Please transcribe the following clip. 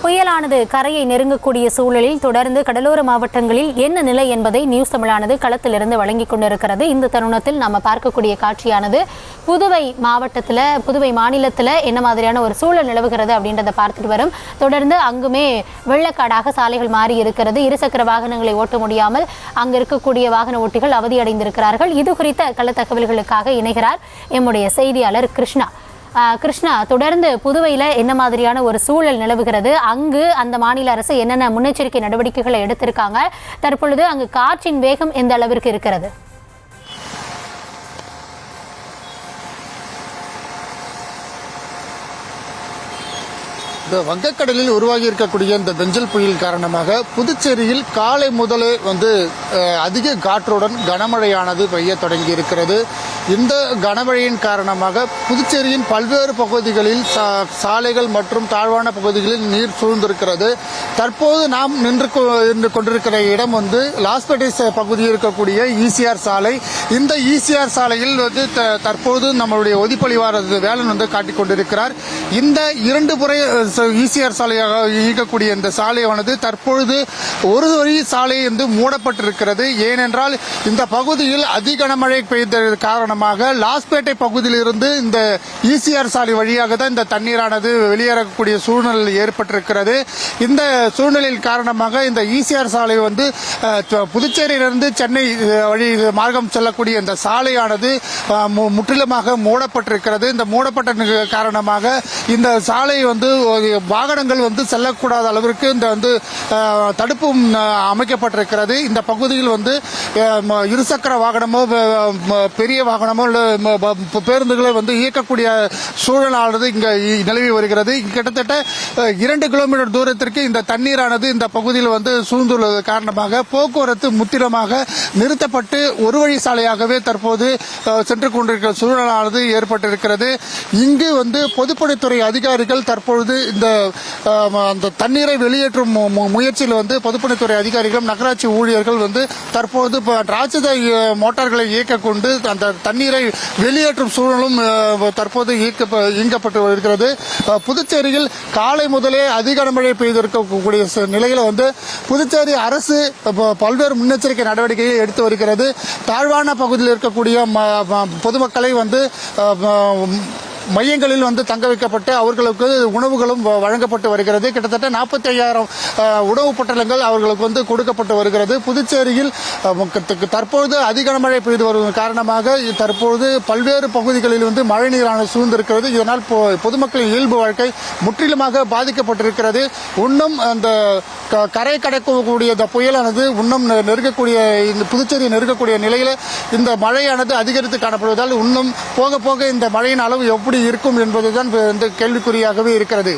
புயலானது கரையை நெருங்கக்கூடிய சூழலில் தொடர்ந்து கடலோர மாவட்டங்களில் என்ன நிலை என்பதை நியூஸ் தமிழானது களத்திலிருந்து வழங்கிக் கொண்டிருக்கிறது. இந்த தருணத்தில் நாம பார்க்கக்கூடிய காட்சியானது புதுவை மாவட்டத்தில், புதுவை மாநிலத்தில் என்ன மாதிரியான ஒரு சூழல் நிலவுகிறது அப்படின்றத பார்த்துட்டு வரும். தொடர்ந்து அங்குமே வெள்ளக்காடாக சாலைகள் மாறி இருக்கிறது. இருசக்கர வாகனங்களை ஓட்ட முடியாமல் அங்கு இருக்கக்கூடிய வாகன ஓட்டிகள் அவதியடைந்திருக்கிறார்கள். இது குறித்த கள தகவல்களுக்காக இணைகிறார் எம்முடைய செய்தியாளர் கிருஷ்ணா. கிருஷ்ணா, தொடர்ந்து புதுவையில் என்ன மாதிரியான ஒரு சூழல் நிலவுகிறது? அங்கு அந்த மாநில அரசு என்னென்ன முன்னெச்சரிக்கை நடவடிக்கைகளை எடுத்திருக்காங்க? தற்பொழுது அங்கு காற்றின் வேகம் எந்த அளவிற்கு இருக்கிறது? இந்த வங்கக்கடலில் உருவாகி இருக்கக்கூடிய இந்த பெஞ்சல் புயல் காரணமாக புதுச்சேரியில் காலை முதலே அதிக காற்றுடன் கனமழையானது பெய்ய தொடங்கி இருக்கிறது. இந்த கனமழையின் காரணமாக புதுச்சேரியின் பல்வேறு பகுதிகளில் சாலைகள் மற்றும் தாழ்வான பகுதிகளில் நீர் சூழ்ந்திருக்கிறது. தற்போது நாம் நின்று கொண்டிருக்கிற இடம் லாஸ்பேட்டை பகுதியில் இருக்கக்கூடிய இசிஆர் சாலை. இந்த இசிஆர் சாலையில் தற்போது நம்மளுடைய ஒதிப்பழிவார வேலன் காட்டிக் கொண்டிருக்கிறார். இந்த 2 முறை இசிஆர் சாலையாக இயக்கக்கூடிய இந்த சாலையானது தற்பொழுது ஒரு வழி சாலை மூடப்பட்டிருக்கிறது. ஏனென்றால் இந்த பகுதியில் அதிக கனமழை பெய்த காரணமாக லாஸ்பேட்டை பகுதியிலிருந்து இந்த இசிஆர் சாலை வழியாக தான் இந்த தண்ணீரானது வெளியேறக்கூடிய சூழ்நிலை ஏற்பட்டிருக்கிறது. இந்த சூழ்நிலையின் காரணமாக இந்த இசிஆர் சாலை புதுச்சேரியிலிருந்து சென்னை வழி மார்க்கம் செல்லக்கூடிய இந்த சாலையானது முற்றிலுமாக மூடப்பட்டிருக்கிறது. இந்த மூடப்பட்ட காரணமாக இந்த சாலை வாகனங்கள் செல்லக்கூடாத அளவிற்கு இந்த தடுப்பும் அமைக்கப்பட்டிருக்கிறது. இந்த பகுதியில் இருசக்கர வாகனமோ பெரிய வாகனமோ பேருந்துகளை இயக்கக்கூடிய சூழலானது இங்கு நிலவி வருகிறது. கிட்டத்தட்ட 2 கிலோமீட்டர் தூரத்திற்கு இந்த தண்ணீரானது இந்த பகுதியில் சூழ்ந்துள்ளது காரணமாக போக்குவரத்து முற்றிலுமாக நிறுத்தப்பட்டு ஒரு வழி சாலையாகவே தற்போது சென்று கொண்டிருக்கிற சூழலானது ஏற்பட்டிருக்கிறது. இங்கு பொதுப்பணித்துறை அதிகாரிகள் தற்பொழுது இந்த தண்ணீரை வெளியேற்றும் முயற்சியில் பொதுப்பணித்துறை அதிகாரிகளும் நகராட்சி ஊழியர்கள் தற்போது ராட்சத மோட்டார்களை இயக்க கொண்டு அந்த தண்ணீரை வெளியேற்றும் சூழலும் தற்போது இயக்கப்பட்டு வருகிறது. புதுச்சேரியில் காலை முதலே அதிக கனமழை பெய்திருக்கக்கூடிய நிலையில் புதுச்சேரி அரசு பல்வேறு முன்னெச்சரிக்கை நடவடிக்கைகளை எடுத்து வருகிறது. தாழ்வான பகுதியில் இருக்கக்கூடிய பொதுமக்களை மையங்களில் தங்க வைக்கப்பட்டு அவர்களுக்கு உணவுகளும் வழங்கப்பட்டு வருகிறது. கிட்டத்தட்ட 45,000 உணவு பொட்டலங்கள் அவர்களுக்கு கொடுக்கப்பட்டு வருகிறது. புதுச்சேரியில் தற்போது அதிக கனமழை பெய்து வருவதன் காரணமாக தற்போது பல்வேறு பகுதிகளில் மழை நீரானது சூழ்ந்திருக்கிறது. இதனால் பொதுமக்களின் இயல்பு வாழ்க்கை முற்றிலுமாக பாதிக்கப்பட்டிருக்கிறது. இன்னும் அந்த கரை கடக்கக்கூடிய இந்த புயலானது இன்னும் நெருங்கக்கூடிய இந்த புதுச்சேரியை நெருங்கக்கூடிய நிலையில் இந்த மழையானது அதிகரித்து காணப்படுவதால் இன்னும் போக போக இந்த மழையின் அளவு எப்படி இருக்கும் என்பதுதான் கேள்விக்குறியாகவே இருக்கிறது.